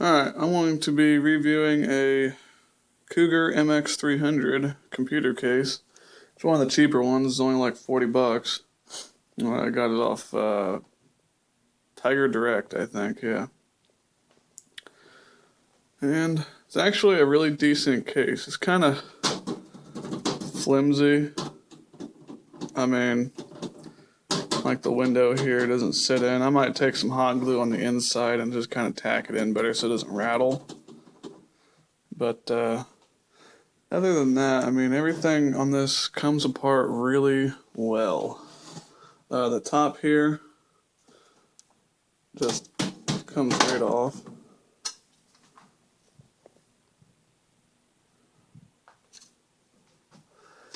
Alright, I'm going to be reviewing a Cougar MX300 computer case. It's one of the cheaper ones, it's only like 40 bucks. I got it off Tiger Direct, I think, yeah. And it's actually a really decent case. It's kind of flimsy. I mean, like the window here doesn't sit in. I might take some hot glue on the inside and just kind of tack it in better so it doesn't rattle. But other than that, I mean, everything on this comes apart really well. The top here just comes right off.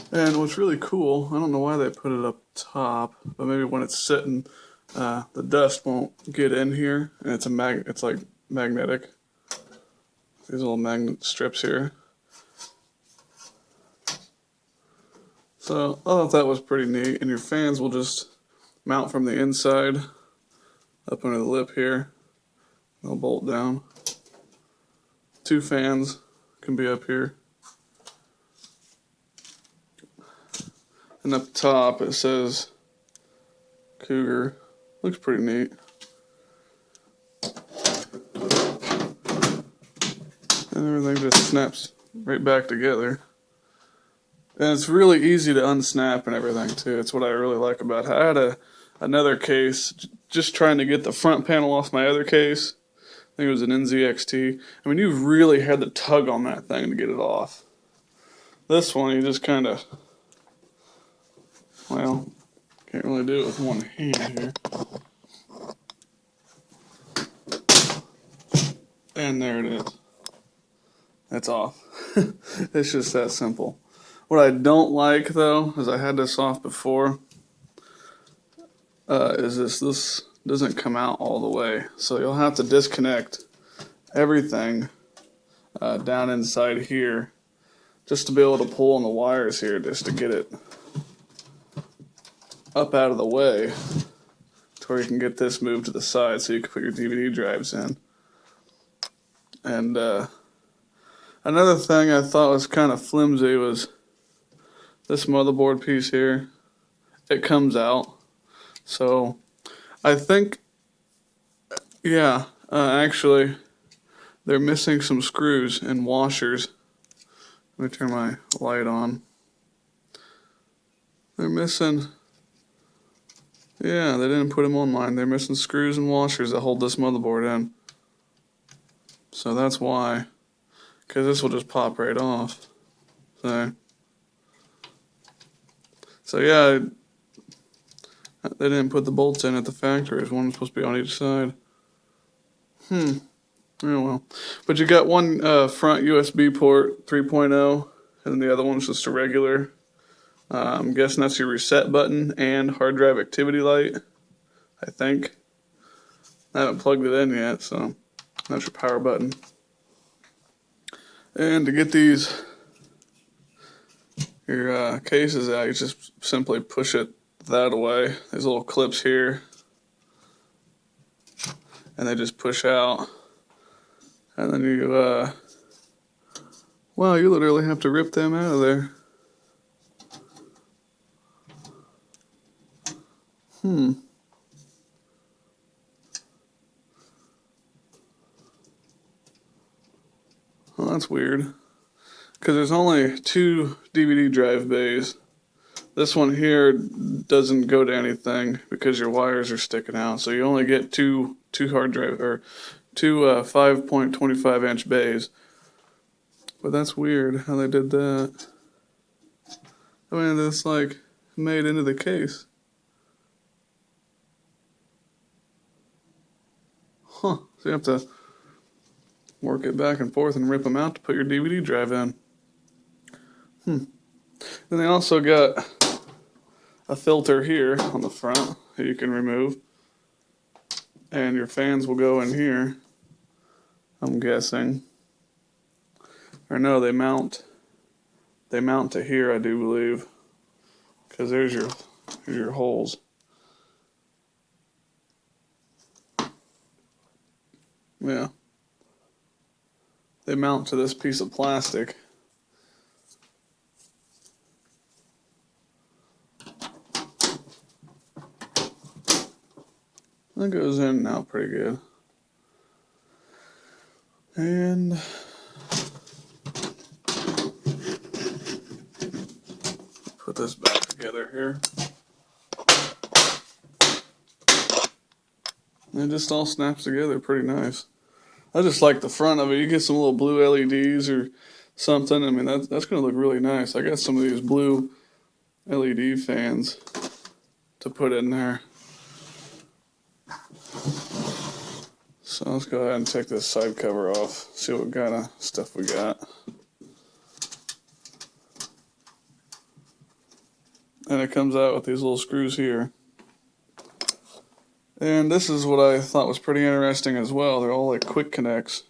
And what's really cool, I don't know why they put it up top, but maybe when it's sitting, the dust won't get in here, and it's like magnetic. These little magnet strips here. So I thought that was pretty neat, and your fans will just mount from the inside up under the lip here. They'll bolt down. 2 fans can be up here. And up top it says Cougar. Looks pretty neat. And everything just snaps right back together. And it's really easy to unsnap and everything too. It's what I really like about it. I had another case just trying to get the front panel off my other case. I think it was an NZXT. I mean, you really had to tug on that thing to get it off. This one, you just kind of, well, can't really do it with one hand here. And there it is. It's off. It's just that simple. What I don't like, though, is I had this off before, is this doesn't come out all the way. So you'll have to disconnect everything down inside here just to be able to pull on the wires here just to get it up out of the way to where you can get this moved to the side so you can put your DVD drives in. And another thing I thought was kind of flimsy was this motherboard piece here. It comes out. So I think, yeah, actually they're missing some screws and washers. Let me turn my light on. They're missing, yeah, they didn't put them on mine. They're missing screws and washers that hold this motherboard in. So that's why, because this will just pop right off. So yeah, they didn't put the bolts in at the factory. There's one supposed to be on each side. Oh well. But you got one front USB port 3.0, and the other one's just a regular. I'm guessing that's your reset button and hard drive activity light, I think. I haven't plugged it in yet, so that's your power button. And to get your cases out, you just simply push it that away. There's little clips here, and they just push out. And then you, wow, you literally have to rip them out of there. Well, that's weird. Because there's only 2 DVD drive bays. This one here doesn't go to anything because your wires are sticking out. So you only get two hard drive, or 2 5.25 inch bays. But that's weird how they did that. I mean, it's like made into the case. Huh. So you have to work it back and forth and rip them out to put your DVD drive in. Then they also got a filter here on the front that you can remove. And your fans will go in here, I'm guessing. Or no, they mount to here, I do believe. Because here's your holes. Yeah. they mount to this piece of plastic. That goes in and out pretty good. And put this back together here. And it just all snaps together pretty nice. I just like the front of it. You get some little blue LEDs or something. I mean, that's going to look really nice. I got some of these blue LED fans to put in there. So let's go ahead and take this side cover off, see what kind of stuff we got. And it comes out with these little screws here. And this is what I thought was pretty interesting as well. They're all like quick connects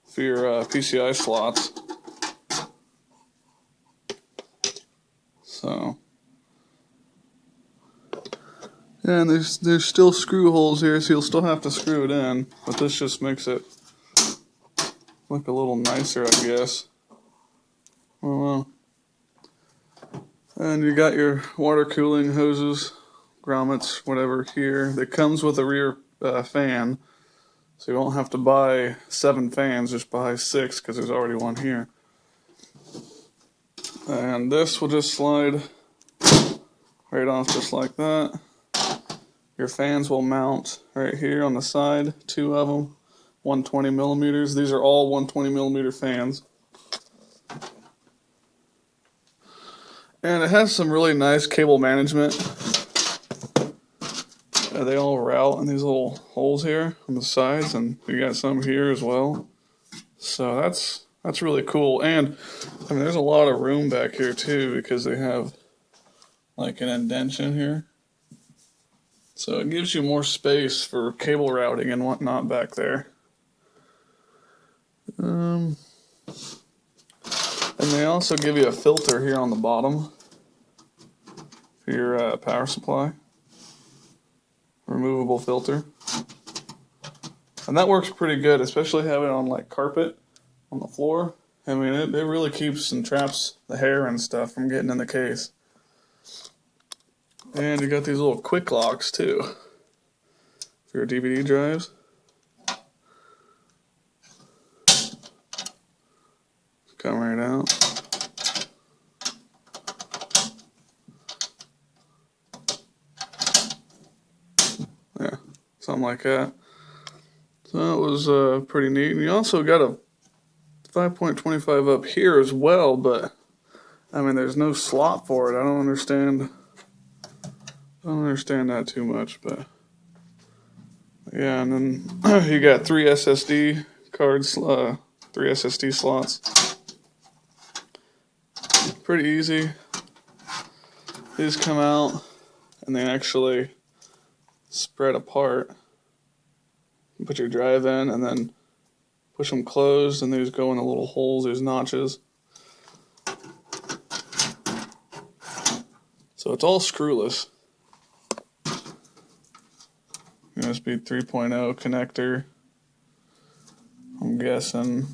for your PCI slots. So, and there's still screw holes here, so you'll still have to screw it in. But this just makes it look a little nicer, I guess. I don't know. And you got your water cooling hoses, grommets, whatever here. It comes with a rear fan, so you don't have to buy 7 fans, just buy 6 because there's already one here. And this will just slide right off just like that. Your fans will mount right here on the side, 2 of them, 120 millimeters. These are all 120 millimeter fans. And it has some really nice cable management. They all route in these little holes here on the sides, and you got some here as well. So that's really cool. And I mean, there's a lot of room back here too, because they have like an indentation here. So it gives you more space for cable routing and whatnot back there. And they also give you a filter here on the bottom for your power supply. Removable filter. And that works pretty good, especially having it on like carpet on the floor. I mean, it really keeps and traps the hair and stuff from getting in the case. And you got these little quick locks too for your DVD drives. Come right out. Yeah, something like that. So that was pretty neat. And you also got a 5.25 up here as well, but I mean, there's no slot for it. I don't understand that too much, but yeah. And then you got 3 SSD cards, 3 SSD slots. Pretty easy. These come out and they actually spread apart. You put your drive in and then push them closed, and these go in the little holes. There's notches. So it's all screwless. USB 3.0 connector, I'm guessing.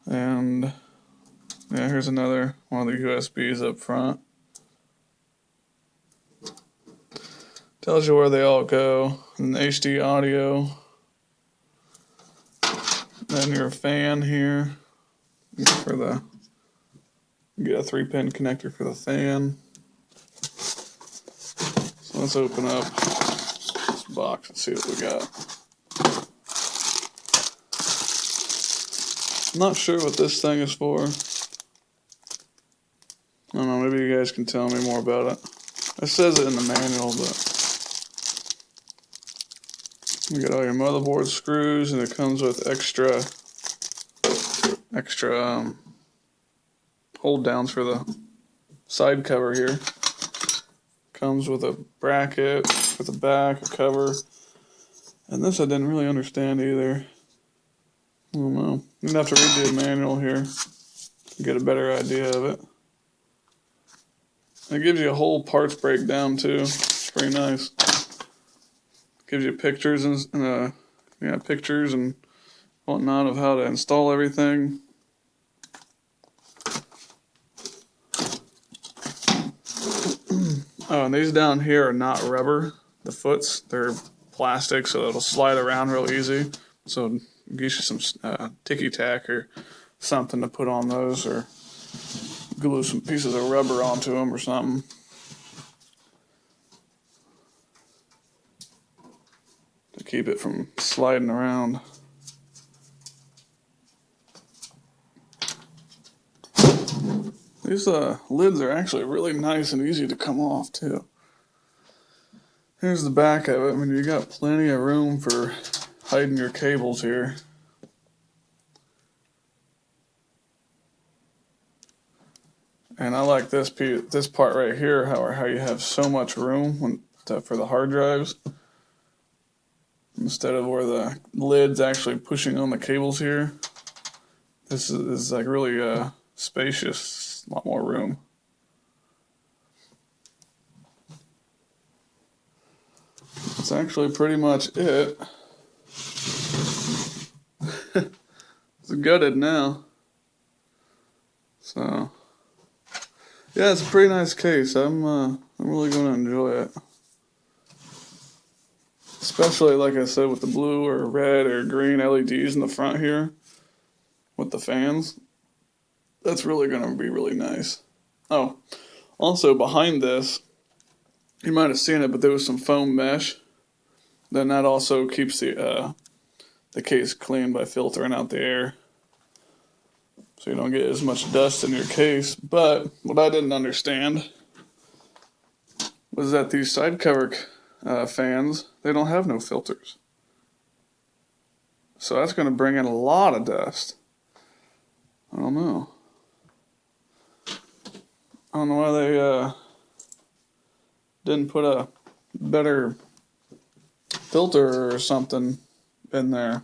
And yeah, here's another one of the USBs up front. Tells you where they all go. And HD audio. Then your fan here for the, you get a 3-pin connector for the fan. So let's open up this box and see what we got. I'm not sure what this thing is for. I don't know, maybe you guys can tell me more about it. It says it in the manual, but you got all your motherboard screws, and it comes with extra hold downs for the side cover here. Comes with a bracket with a back, a cover, and this I didn't really understand either. I don't know. You'd have to read the manual here to get a better idea of it. It gives you a whole parts breakdown too. It's pretty nice. Gives you pictures and pictures and whatnot of how to install everything. Oh, and these down here are not rubber. The foots, they're plastic, so it'll slide around real easy. So it gives you some ticky tack or something to put on those, or glue some pieces of rubber onto them or something. To keep it from sliding around. These lids are actually really nice and easy to come off too. Here's the back of it. I mean, you got plenty of room for hiding your cables here. And I like this part right here, how you have so much room for the hard drives. Instead of where the lid's actually pushing on the cables here. This is like really spacious, a lot more room. That's actually pretty much it. It's gutted now. So yeah, it's a pretty nice case. I'm really going to enjoy it. Especially, like I said, with the blue or red or green LEDs in the front here with the fans. That's really going to be really nice. Oh, also behind this, you might have seen it, but there was some foam mesh. Then that also keeps the case clean by filtering out the air, so you don't get as much dust in your case. But what I didn't understand was that these side cover fans, they don't have no filters. So that's going to bring in a lot of dust. I don't know. I don't know why they didn't put a better filter or something in there.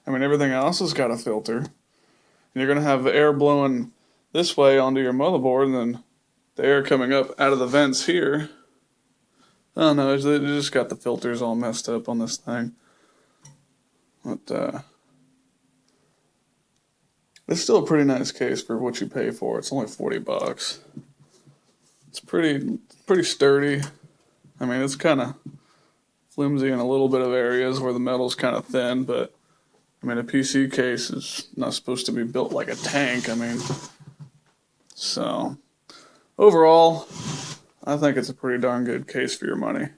I mean, everything else has got a filter. And you're going to have air blowing this way onto your motherboard, and then the air coming up out of the vents here. I don't know, they just got the filters all messed up on this thing. But it's still a pretty nice case for what you pay for. It's only $40. It's pretty sturdy. I mean, it's kind of flimsy in a little bit of areas where the metal's kind of thin, but I mean, a PC case is not supposed to be built like a tank. I mean, so overall, I think it's a pretty darn good case for your money.